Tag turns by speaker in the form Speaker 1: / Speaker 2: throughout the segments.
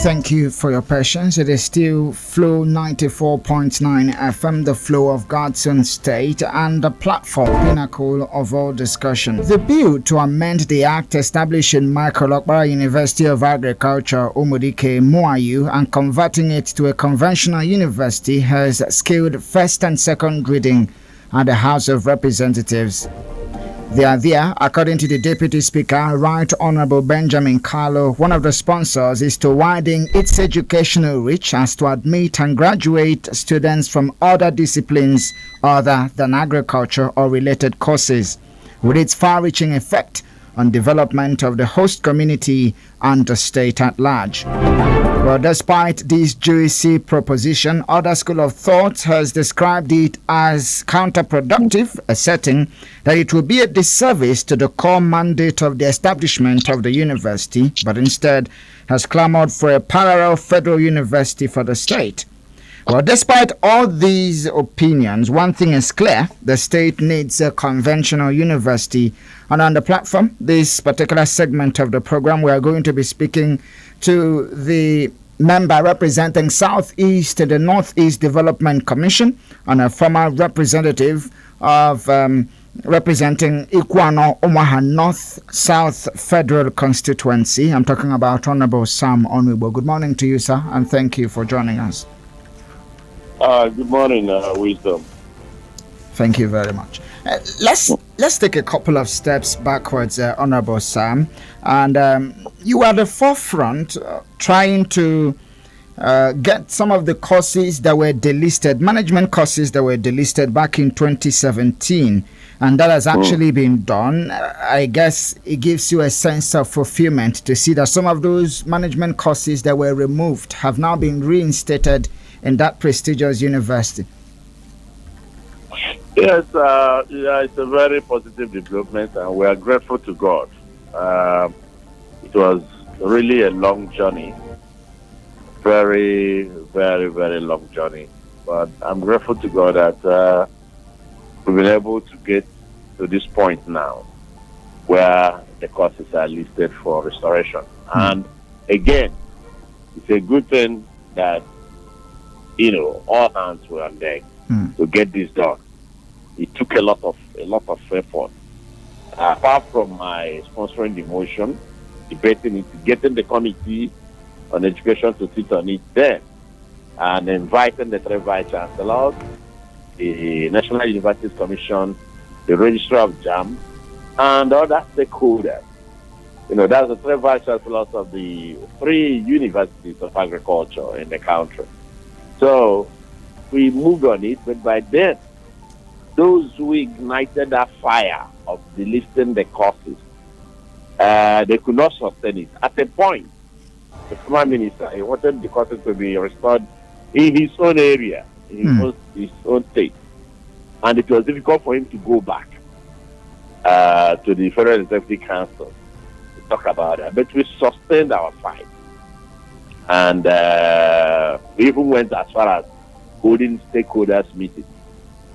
Speaker 1: Thank you for your patience. It is still Flow 94.9 FM, the flow of God's own state, and the platform pinnacle of all discussion. The bill to amend the act establishing Michael Okpara University of Agriculture, Umudike, Mouau, and converting it to a conventional university has scaled first and second reading at the House of Representatives. The idea, according to the Deputy Speaker, Right Honorable Benjamin Carlo, one of the sponsors, is to widen its educational reach as to admit and graduate students from other disciplines other than agriculture or related courses, with its far-reaching effect on development of the host community and the state at large. Well, despite this juicy proposition, other school of thought has described it as counterproductive, asserting that it will be a disservice to the core mandate of the establishment of the university, but instead has clamored for a parallel federal university for the state. Well, despite all these opinions, one thing is clear: the state needs a conventional university. And on the platform, this particular segment of the program, we are going to be speaking to the member representing Southeast to the Northeast Development Commission and a former representative of representing Ikuano Omaha North South Federal Constituency. I'm talking about Honorable Sam Onwibo. Good morning to you, sir, and thank you for joining us.
Speaker 2: Good morning, Wisdom.
Speaker 1: Thank you very much. Let's take a couple of steps backwards, Honorable Sam. And you are at the forefront trying to get some of the courses that were delisted, management courses that were delisted back in 2017. And that has actually been done. I guess it gives you a sense of fulfillment to see that some of those management courses that were removed have now been reinstated in that prestigious university.
Speaker 2: Yes, it's a very positive development, and we are grateful to God. It was really a long journey, very, very, very long journey. But I'm grateful to God that we've been able to get to this point now where the courses are listed for restoration. And again, it's a good thing that, all hands were on deck to get this done. It took a lot of effort. Apart from my sponsoring the motion, debating it, getting the committee on education to sit on it then, and inviting the three vice chancellors, the National Universities Commission, the Registrar of JAM, and other stakeholders. That's the three vice chancellors of the 3 universities of agriculture in the country. So we moved on it, but by then, those who ignited that fire of delisting the courses, they could not sustain it. At a point, the former minister, he wanted the courses to be restored in his own area, in his own state. And it was difficult for him to go back to the Federal Executive Council to talk about that. But we sustained our fight. And we even went as far as holding stakeholders meetings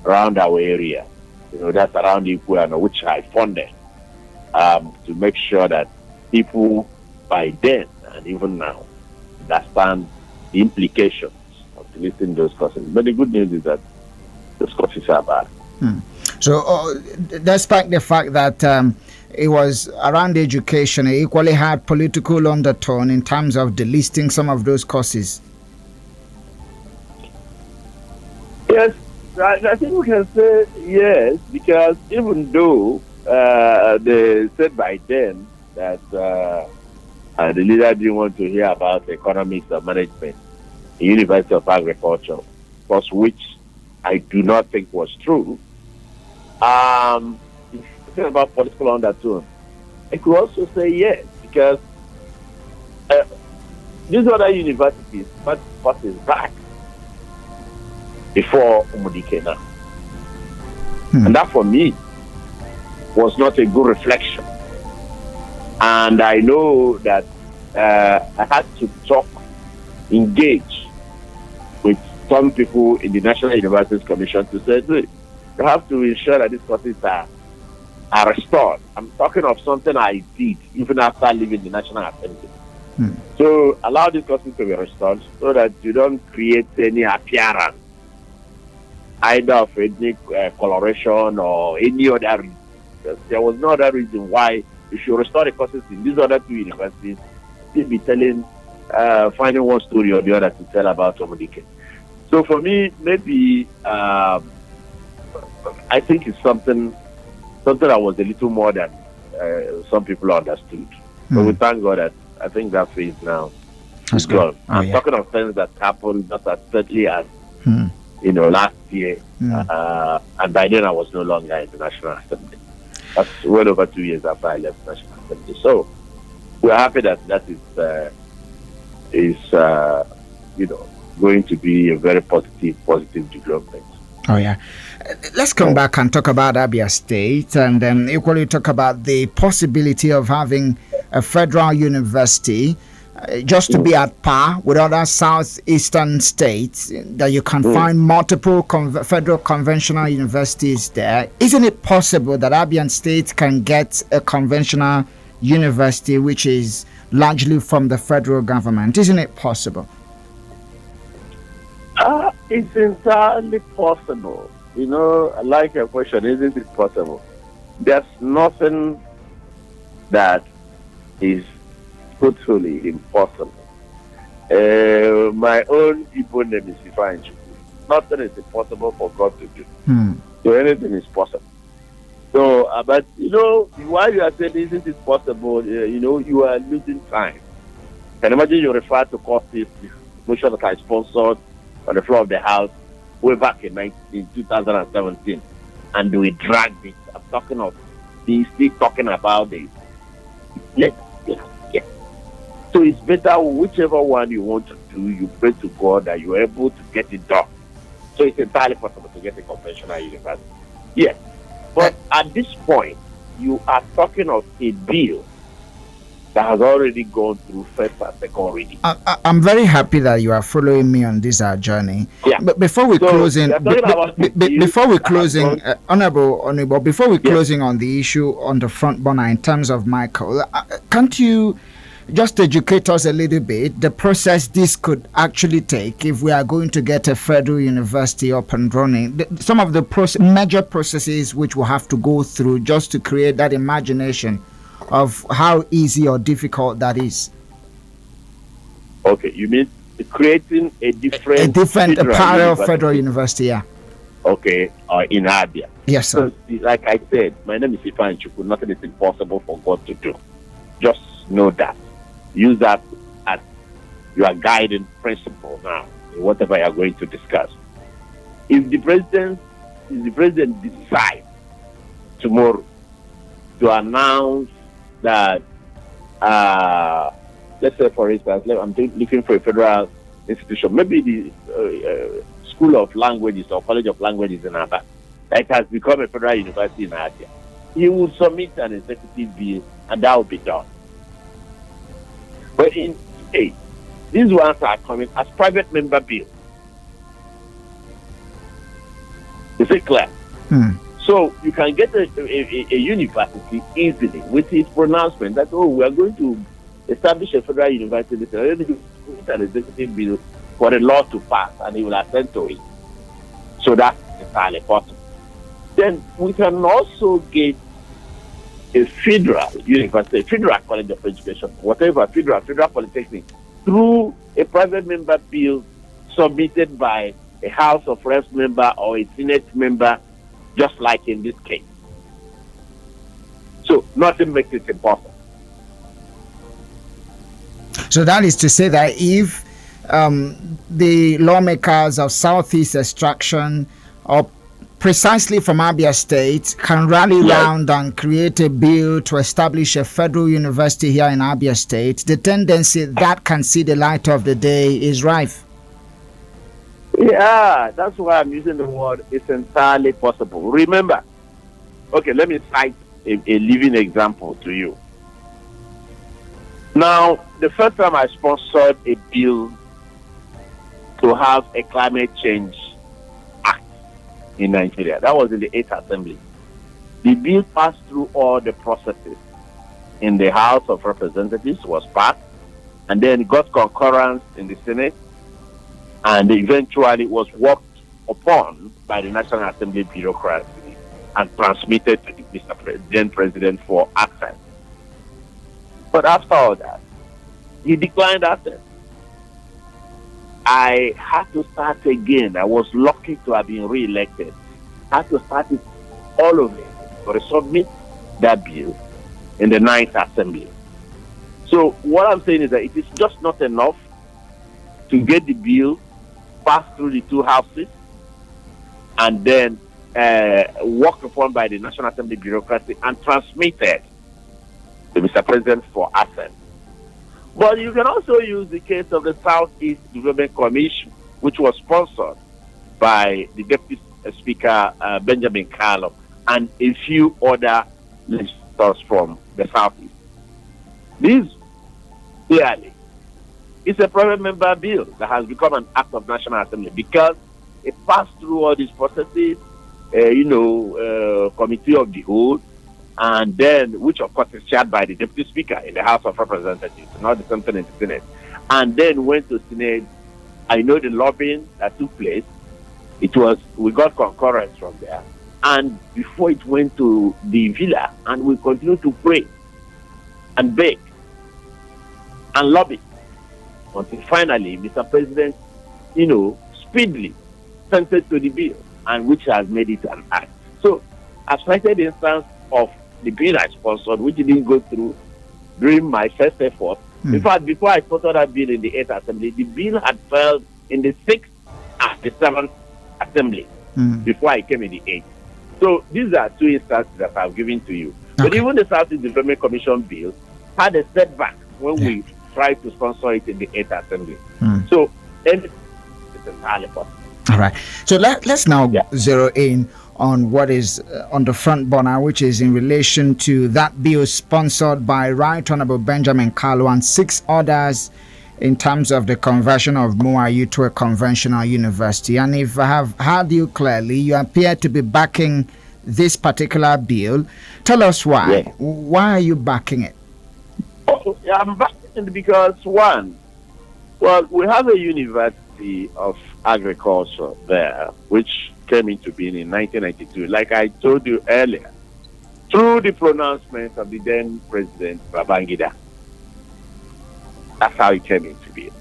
Speaker 2: around our area. That's around Ikuano, which I funded, to make sure that people by then and even now understand the implications of deleting those courses. But the good news is that those courses are bad.
Speaker 1: So, despite the fact that it was around education, it equally had political undertone in terms of delisting some of those courses.
Speaker 2: Yes, I think we can say yes, because even though they said by then that the leader didn't want to hear about economics or management, the University of Agriculture, was which I do not think was true. If about political undertone, I could also say yes, because these other universities, but is back before Umudike now. And that for me was not a good reflection. And I know that I had to engage with some people in the National Universities Commission to say, hey, you have to ensure that these courses are restored. I'm talking of something I did even after leaving the National Assembly. So allow these courses to be restored so that you don't create any appearance either of ethnic coloration or any other reason. There was no other reason why you should restore the courses in these other two universities. Still be telling, finding one story or the other to tell about Umudike. So for me, maybe I think it's something that was a little more than some people understood. So we thank God that I think that phase now is gone. I'm talking of things that happened not as certainly as last year, and by then I was no longer in the National Assembly. That's well over 2 years after I left the National Assembly. So we're happy that is going to be a very positive development.
Speaker 1: Oh yeah. Let's come back and talk about Abia State, and then equally talk about the possibility of having a federal university just to be at par with other southeastern states, that you can find multiple federal conventional universities there. Isn't it possible that Abia State can get a conventional university which is largely from the federal government? Isn't it possible?
Speaker 2: It's entirely possible. I like your question, isn't it possible? There's nothing that is totally impossible. My own Igbo name is Ifeanyi. Nothing is impossible for God to do. So anything is possible. So, but while you are saying isn't it possible, you are losing time. Can you imagine you refer to courses, motion that I sponsored on the floor of the House way back in 2017, and we dragged it. I'm talking of still talking about this. Yes. So it's better whichever one you want to do, you pray to God that you're able to get it done. So it's entirely possible to get a conventional university. Yes. But at this point, you are talking of a bill that has already gone through first and second reading.
Speaker 1: I'm very happy that you are following me on this journey.
Speaker 2: Yeah.
Speaker 1: But before we closing, Honorable, before we closing on the issue on the front burner in terms of Michael, can't you just educate us a little bit the process this could actually take if we are going to get a federal university up and running? Some of the major processes which we'll have to go through just to create that imagination of how easy or difficult that is.
Speaker 2: Okay, you mean creating a
Speaker 1: parallel federal university, yeah.
Speaker 2: Okay, in Abia.
Speaker 1: Yes, sir.
Speaker 2: So, like I said, my name is Ifeanyi. Nothing is impossible for God to do. Just know that. Use that as your guiding principle now in whatever you are going to discuss. If the president decides tomorrow to announce that, let's say for instance, I'm looking for a federal institution, maybe the School of Languages or College of Languages in Aba, it has become a federal university in Abia. He will submit an executive bill and that will be done. But these ones are coming as private member bills. Is it clear? So you can get a university easily with its pronouncement that, we are going to establish a federal university. It's an executive bill for the law to pass, and he will attend to it. So that's entirely possible. Then we can also get a federal university, a federal college of education, whatever, federal polytechnic, through a private member bill submitted by a House of Reps member or a Senate member, just like in this case. So nothing makes it impossible.
Speaker 1: So that is to say that if the lawmakers of Southeast extraction or precisely from Abia State can rally round and create a bill to establish a federal university here in Abia State, the tendency that can see the light of the day is rife.
Speaker 2: Yeah, that's why I'm using the word it's entirely possible. Remember, okay, let me cite a living example to you. Now, the first time I sponsored a bill to have a climate change act in Nigeria, that was in the 8th Assembly. The bill passed through all the processes. In the House of Representatives was passed, and then it got concurrence in the Senate, and eventually was worked upon by the National Assembly bureaucracy and transmitted to the then President for access. But after all that, he declined access. I had to start again. I was lucky to have been re-elected. I had to start it all over to submit that bill in the 9th Assembly. So what I'm saying is that it is just not enough to get the bill passed through the two houses and then worked upon by the National Assembly bureaucracy and transmitted to Mr. President for assent. But you can also use the case of the Southeast Development Commission, which was sponsored by the Deputy Speaker Benjamin Carlo and a few other legislators from the Southeast. This clearly is a private member bill that has become an act of National Assembly because it passed through all these processes, committee of the whole, and then, which of course is chaired by the Deputy Speaker in the House of Representatives, not the something in the Senate, and then went to Senate. I know the lobbying that took place. We got concurrence from there, and before it went to the Villa, and we continued to pray and beg and lobby until finally Mr. President, speedily sent it to the bill, and which has made it an act. So I've cited the instance of the bill I sponsored, which didn't go through during my first effort. In fact, before I sponsored that bill in the 8th Assembly, the bill had failed in the 6th and the 7th Assembly before I came in the 8th. So these are two instances that I've given to you. Okay. But even the Southeast Development Commission bill had a setback when we tried to sponsor it in the 8th Assembly. So it's entirely possible.
Speaker 1: All right. So let's now zero in on what is on the front burner, which is in relation to that bill sponsored by Right Honorable Benjamin Kalu and 6 others in terms of the conversion of Mouau to a conventional university. And if I have heard you clearly, you appear to be backing this particular bill. Tell us why. Yeah. Why are you backing it?
Speaker 2: Oh, I'm backing it because, one, well, we have a University of Agriculture there, which came into being in 1992, like I told you earlier, through the pronouncement of the then President Babangida. That's how it came into being.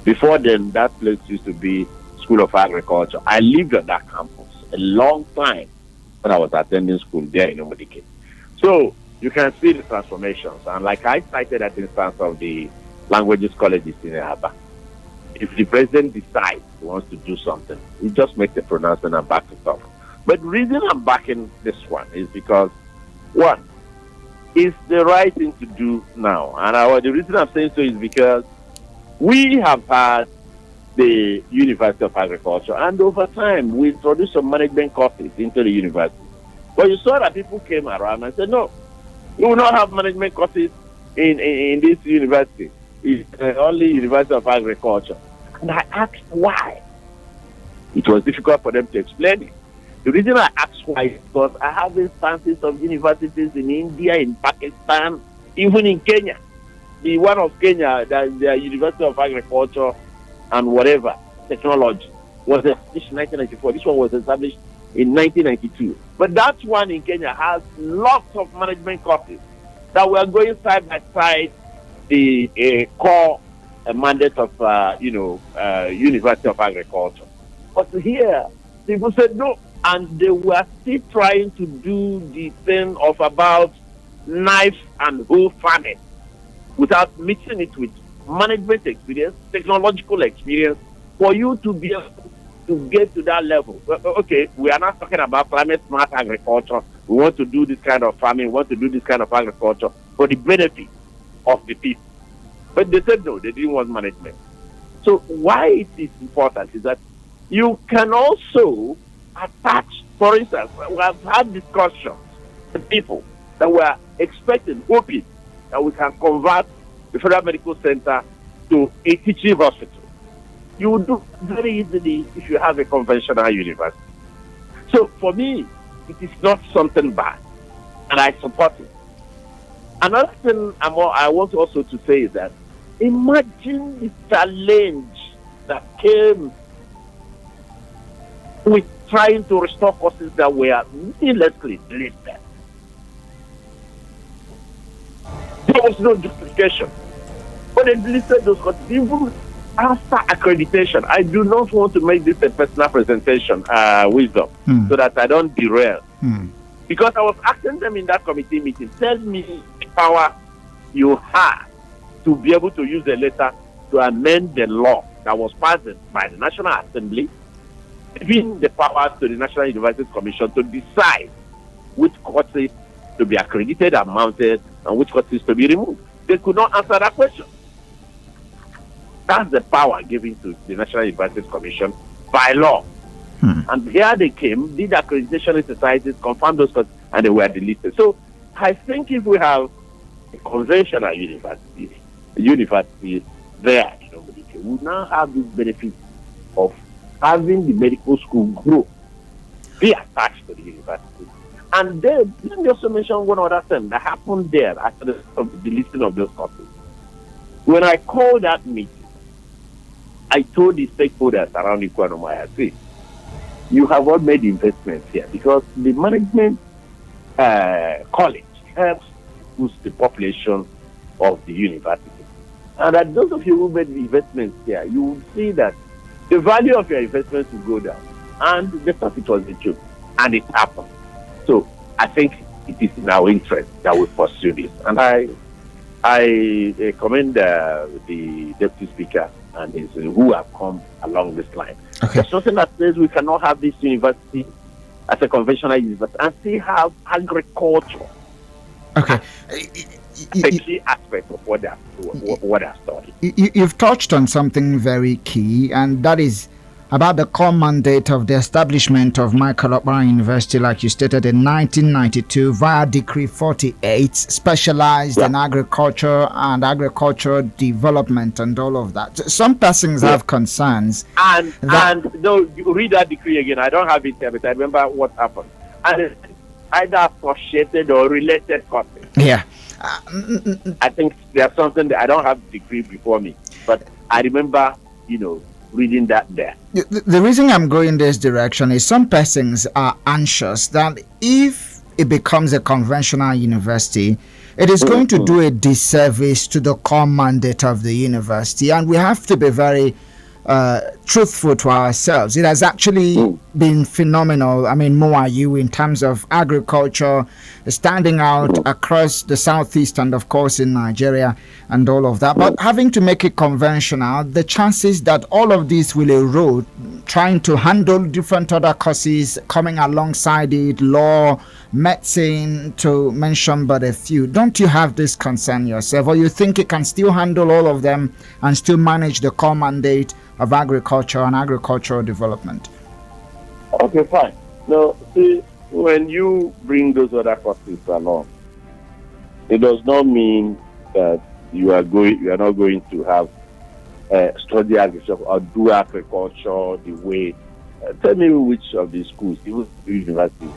Speaker 2: Before then, that place used to be School of Agriculture. I lived on that campus a long time when I was attending school there in Umudike. So you can see the transformations. And like I cited that instance of the languages colleges in Aba. If the president decides he wants to do something, he just makes a pronouncement and backs it up. But the reason I'm backing this one is because, one, it's the right thing to do now. And the reason I'm saying so is because we have had the University of Agriculture, and over time, we introduced some management courses into the university. But you saw that people came around and said, no, we will not have management courses in this university. It's only University of Agriculture. And I asked why. It was difficult for them to explain it. The reason I asked why is because I have instances of universities in India, in Pakistan, even in Kenya. The one of Kenya, the University of Agriculture and whatever, technology, was established in 1994. This one was established in 1992. But that one in Kenya has lots of management courses that were going side by side the core mandate of University of Agriculture. But here, people said no, and they were still trying to do the thing of about knife and hoe farming without mixing it with management experience, technological experience, for you to be able to get to that level. Okay, we are not talking about climate smart agriculture. We want to do this kind of farming, we want to do this kind of agriculture for the benefit of the people. But they said no, they didn't want management. So why it is important is that you can also attach, for instance, we have had discussions with people that were expecting, hoping that we can convert the Federal Medical Center to a teaching hospital. You would do very easily if you have a conventional university. So for me, it is not something bad, and I support it. Another thing I want also to say is that Imagine the challenge that came with trying to restore courses that were needlessly delisted. There was no justification. But they delisted those courses even after accreditation. I do not want to make this a personal presentation, wisdom, so that I don't derail. Because I was asking them in that committee meeting, tell me the power you have to be able to use the letter to amend the law that was passed by the National Assembly, giving the power to the National Universities Commission to decide which courses to be accredited and mounted and which courses to be removed. They could not answer that question. That's the power given to the National Universities Commission by law. And here they came, did accreditation exercises, confirmed those courses, and they were delisted. So I think if we have a conventional university there, we will now have this benefit of having the medical school grow, be attached to the university. And then, let me also mention one other thing that happened there after the listing of those courses. When I called that meeting, I told the stakeholders around Ikwanoma, I said, you have all made investments here because the management college helps boost the population of the university. And that those of you who made the investments here, you will see that the value of your investments will go down. And they thought it was a joke. And it happened. So I think it is in our interest that we pursue this. And I commend the Deputy Speaker and his who have come along this line.
Speaker 1: Okay.
Speaker 2: There's something that says we cannot have this university as a conventional university and still have agriculture.
Speaker 1: Okay.
Speaker 2: A key aspect of what they're studying.
Speaker 1: You've touched on something very key, and that is about the core mandate of the establishment of Michael Okpara University, like you stated in 1992 via Decree 48, specialized in agriculture and agricultural development and all of that. Some persons have concerns.
Speaker 2: And no, you read that decree again. I don't have it here, but I remember what happened. And it's either associated or related courses.
Speaker 1: Yeah.
Speaker 2: I think there's something that I don't have the decree before me, but I remember, reading that there.
Speaker 1: The reason I'm going this direction is some persons are anxious that if it becomes a conventional university, it is going to do a disservice to the core mandate of the university, and we have to be very truthful to ourselves. It has actually been phenomenal. I mean, Mouau in terms of agriculture, standing out across the southeast and of course in Nigeria and all of that. But having to make it conventional, the chances that all of this will erode, trying to handle different other courses coming alongside it, law, medicine, to mention but a few. Don't you have this concern yourself, or you think it can still handle all of them and still manage the core mandate of agriculture and agricultural development?
Speaker 2: Okay, fine. Now, see, when you bring those other courses along, it does not mean that you are not going to have study agriculture or do agriculture the way. Tell me which of these schools, even universities.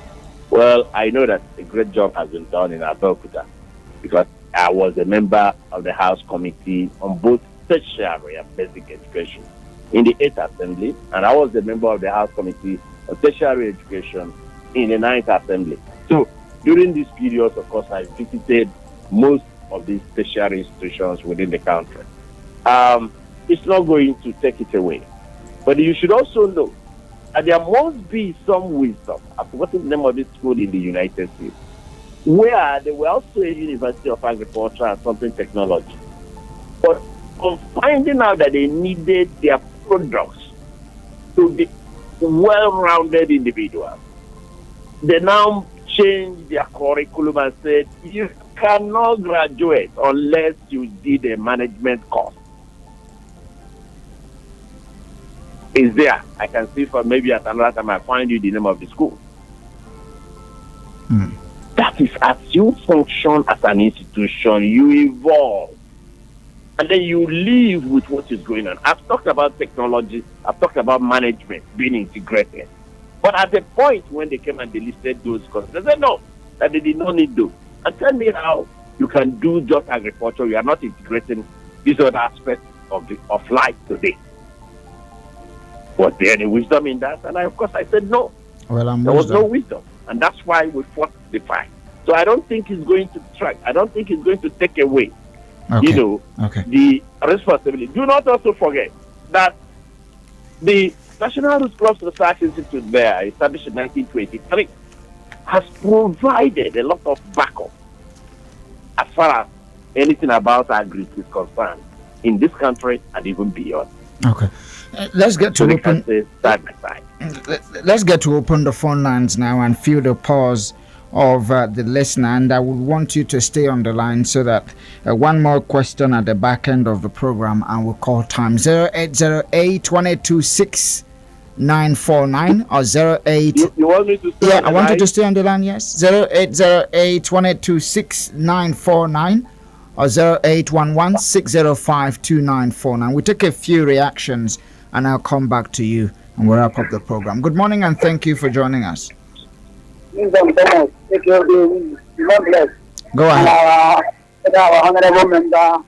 Speaker 2: Well, I know that a great job has been done in Abeokuta because I was a member of the House Committee on both tertiary and basic education in the 8th Assembly, and I was a member of the House Committee on Tertiary Education in the 9th Assembly. So during these periods, of course, I visited most of these tertiary institutions within the country. It's not going to take it away. But you should also know that there must be some wisdom. I've forgotten the name of this school in the United States, where they were also a University of Agriculture and something technology. But on finding out that they needed their products to be well-rounded individuals, they now changed their curriculum and said, you cannot graduate unless you did a management course. It's there. I can see for maybe at another time I find you the name of the school. That is, as you function as an institution, you evolve. And then you live with what is going on. I've talked about technology. I've talked about management being integrated. But at the point when they came and they listed those courses, they said no, that they did not need those. And tell me how you can do just agriculture. You are not integrating these other aspects of life today. Was there any wisdom in that? And of course I said no.
Speaker 1: Well,
Speaker 2: there was no wisdom. And that's why we fought the fight. So I don't think he's going to try. I don't think he's going to take away, the responsibility. Do not also forget that the National Roots Cross Research Institute there, established in 1923, has provided a lot of backup as far as anything about agri is concerned in this country and even beyond.
Speaker 1: Okay. Let's get to open
Speaker 2: side by side.
Speaker 1: Let's get to open the phone lines now and feel the pause of the listener, and I would want you to stay on the line so that one more question at the back end of the program and we'll call time 0808-226 949 or 08.
Speaker 2: You want me to stay?
Speaker 1: Yeah, I want you to stay on the line. Yes, 0808-226 949 or 0811-605-2949. We take a few reactions and I'll come back to you and we'll wrap up the program. Good morning and thank you for joining us. Go ahead.
Speaker 3: Our honorable member,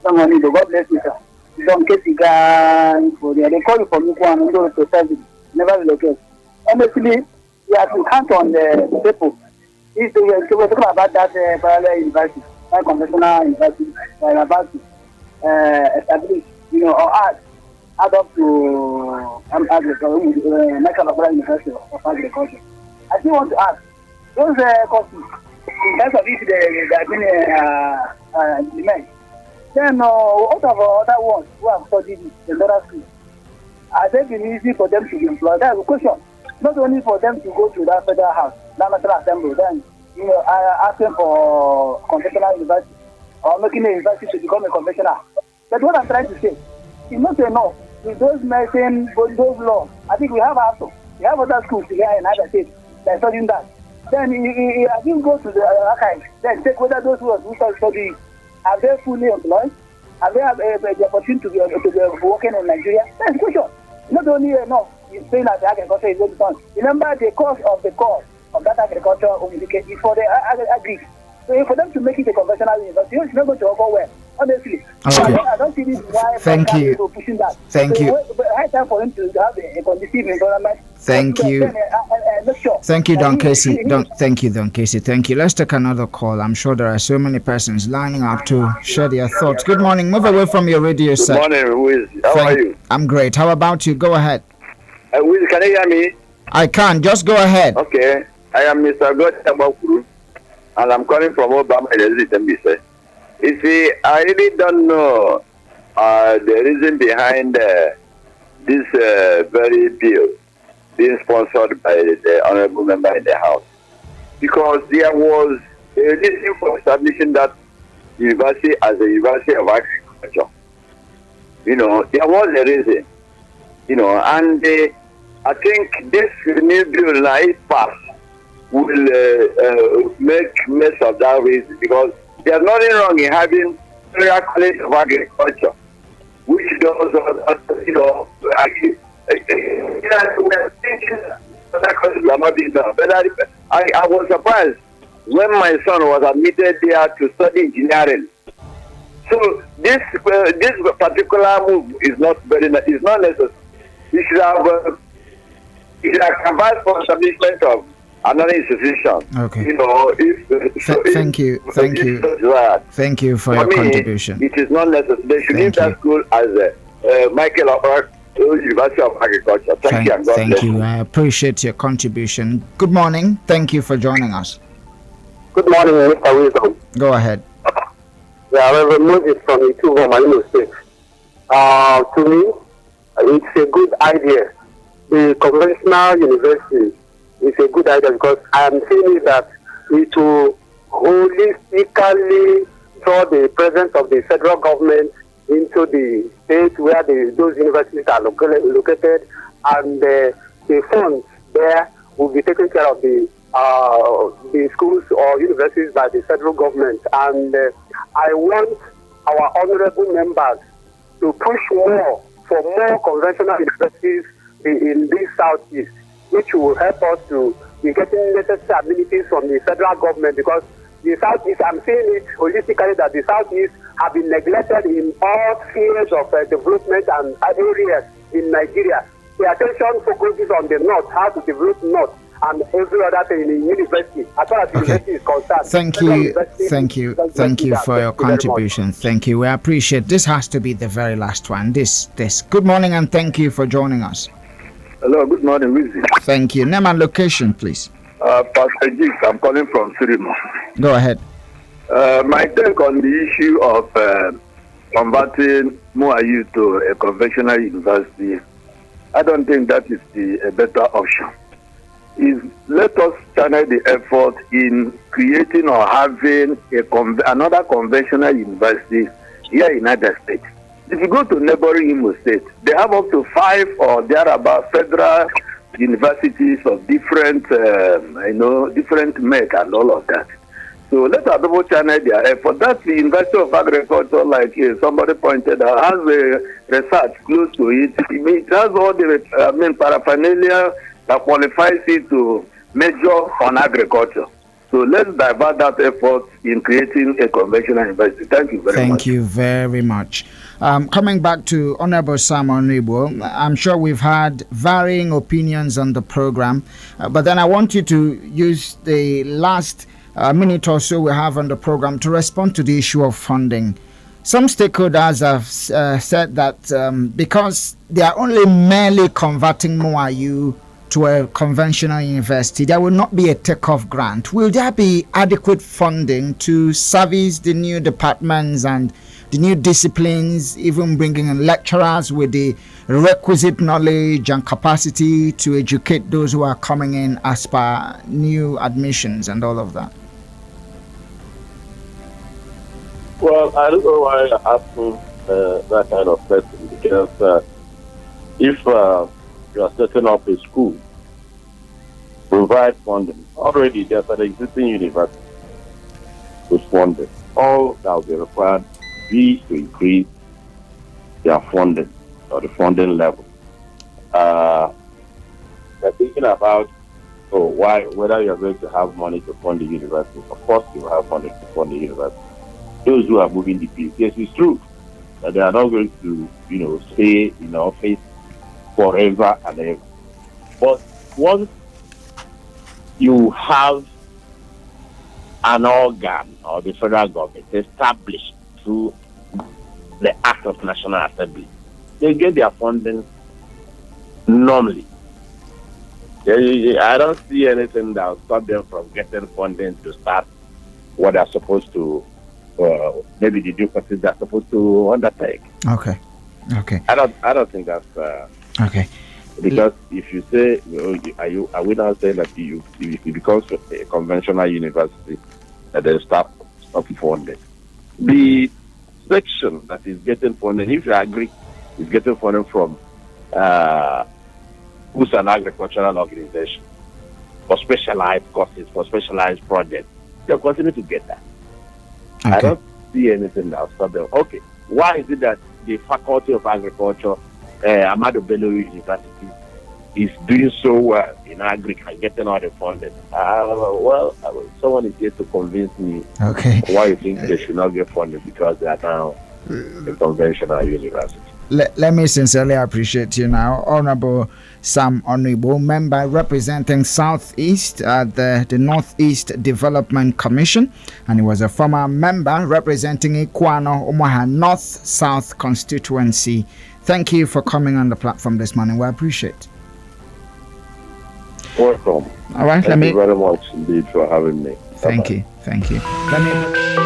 Speaker 3: someone need to God bless you, sir. Don't get the guy for the they call you from Mouau Umudike to service. Never relocate. Honestly, you have to count on the people. If we were talking about that parallel university, that conventional university, established, or add up to agriculture, National University of Agriculture. I still want to ask, those courses, in terms of if they have been implemented, then what of other ones who have studied in other schools? Has it been easy for them to be employed? That's the question. Not only for them to go to that federal house, that National Assembly, then asking for conventional university or making a university to become a conventional. But what I'm trying to say is not enough with those medicine, those laws. I think we have also. We have other schools here in other states that are studying that. Then I think go to the archives, then check whether those who are studying are they fully employed? Have they have the opportunity to be working in Nigeria? That's the question. Not only enough, you saying that the agriculture is going on. Remember the cost of that agriculture is for the agri. So for them to make it a conventional university, it's not going to go well. Honestly,
Speaker 1: okay.
Speaker 3: I don't see this why
Speaker 1: thank you.
Speaker 3: Pushing that.
Speaker 1: Thank
Speaker 3: so
Speaker 1: you.
Speaker 3: High time for him to have a conducive environment.
Speaker 1: Thank you.
Speaker 3: Sure.
Speaker 1: Thank you, Don Casey. Thank you, Don Casey. Thank you. Let's take another call. I'm sure there are so many persons lining up to share their thoughts. Good morning. Move away from your radio set.
Speaker 4: Good morning, Wiz. How are you?
Speaker 1: I'm great. How about you? Go ahead.
Speaker 4: Wiz, can you hear me?
Speaker 1: I can. Just go ahead.
Speaker 4: Okay. I am Mr. God Tamakuru, and I'm calling from Obama. You see, I really don't know the reason behind this very bill being sponsored by the honorable member in the House. Because there was a reason for establishing that university as a university of agriculture. There was a reason. And I think this new bill, now, if passed, will make mess of that reason, because there's nothing wrong in having Federal College of Agriculture, which does, we're thinking that colleges are not being done. But I was surprised when my son was admitted there to study engineering. So this particular move is not it's not necessary. You should have advised for establishment of another institution.
Speaker 1: Okay.
Speaker 4: Thank you
Speaker 1: for your contribution.
Speaker 4: It is not necessary. They should leave that school as Michael Opera, University of Agriculture. Thank you. And God bless you.
Speaker 1: I appreciate your contribution. Good morning. Thank you for joining us.
Speaker 3: Good morning, Mr. Wilson.
Speaker 1: Go ahead.
Speaker 3: Yeah, Reverend Moses from Ituvo, Malimo State. To me, it's a good idea. The conventional university is a good idea because I am saying that it will holistically draw the presence of the federal government into the state where those universities are located, and the funds there will be taken care of the schools or universities by the federal government. And I want our honorable members to push more for more conventional universities in this southeast, which will help us to be getting necessary abilities from the federal government, because
Speaker 5: the Southeast, I'm saying it holistically, that the Southeast have been neglected in all spheres of development and areas in Nigeria. The attention focuses on the North, how to develop North, and every other thing in university. As far as university is concerned.
Speaker 1: Thank you for your contribution. Thank you. We appreciate. This has to be the very last one. This. Good morning and thank you for joining us.
Speaker 4: Hello, good morning, Wizzy.
Speaker 1: Thank you. Name and location, please.
Speaker 4: Pastor Jix, I'm calling from Surimo.
Speaker 1: Go ahead.
Speaker 4: My take on the issue of converting Mouau to a conventional university, I don't think that is a better option. Let us channel the effort in creating or having another conventional university here in United States. If you go to neighboring Imo State, they have up to 5 or thereabout federal universities of different, different make and all of that. So let our people channel their effort. That's the University of Agriculture, like somebody pointed out, has a research close to it. It has all the paraphernalia that qualifies it to major on agriculture. So let's divert that effort in creating a conventional university. Thank you very much.
Speaker 1: Thank you very much. Coming back to Honorable Sam Onribo, I'm sure we've had varying opinions on the program, but then I want you to use the last minute or so we have on the program to respond to the issue of funding. Some stakeholders have said that because they are only merely converting Mouau to a conventional university, there will not be a takeoff grant. Will there be adequate funding to service the new departments and the new disciplines, even bringing in lecturers with the requisite knowledge and capacity to educate those who are coming in as per new admissions and all of that?
Speaker 2: Well, I don't know why you're asking that kind of question, because if you are setting up a school, provide funding. Already there's an existing university with funding. All that will be required be to increase their funding or the funding level. They're thinking about whether you're going to have money to fund the university. Of course you will have money to fund the university. Those who are moving the piece, yes, it's true that they are not going to, stay in office forever and ever. But once you have an organ or the federal government established through the Act of National Assembly, they get their funding normally. I don't see anything that will stop them from getting funding to start what they're supposed to, maybe the duties they're supposed to undertake.
Speaker 1: Okay.
Speaker 2: I don't think that's
Speaker 1: okay.
Speaker 2: Because if you say, are we now saying that if it becomes a conventional university, that they stop funding? The section that is getting funding, if you agree, is getting funding from who's an agricultural organization for specialized courses, for specialized projects. They'll continue to get that. Okay. I don't see anything that will stop them. Okay, why is it that the Faculty of Agriculture, Ahmadu Bello University, is doing so well in agric and getting all the funding? Someone is here to convince me why you think they should not get funding because they are now a conventional university.
Speaker 1: Let me sincerely appreciate you now, Honorable Sam Onribo, member representing Southeast at the Northeast Development Commission, and he was a former member representing Ikwano Omaha North-South constituency. Thank you for coming on the platform this morning. We appreciate it.
Speaker 2: Welcome.
Speaker 1: All right.
Speaker 2: Thank you very much indeed for having me.
Speaker 1: Thank you. Let me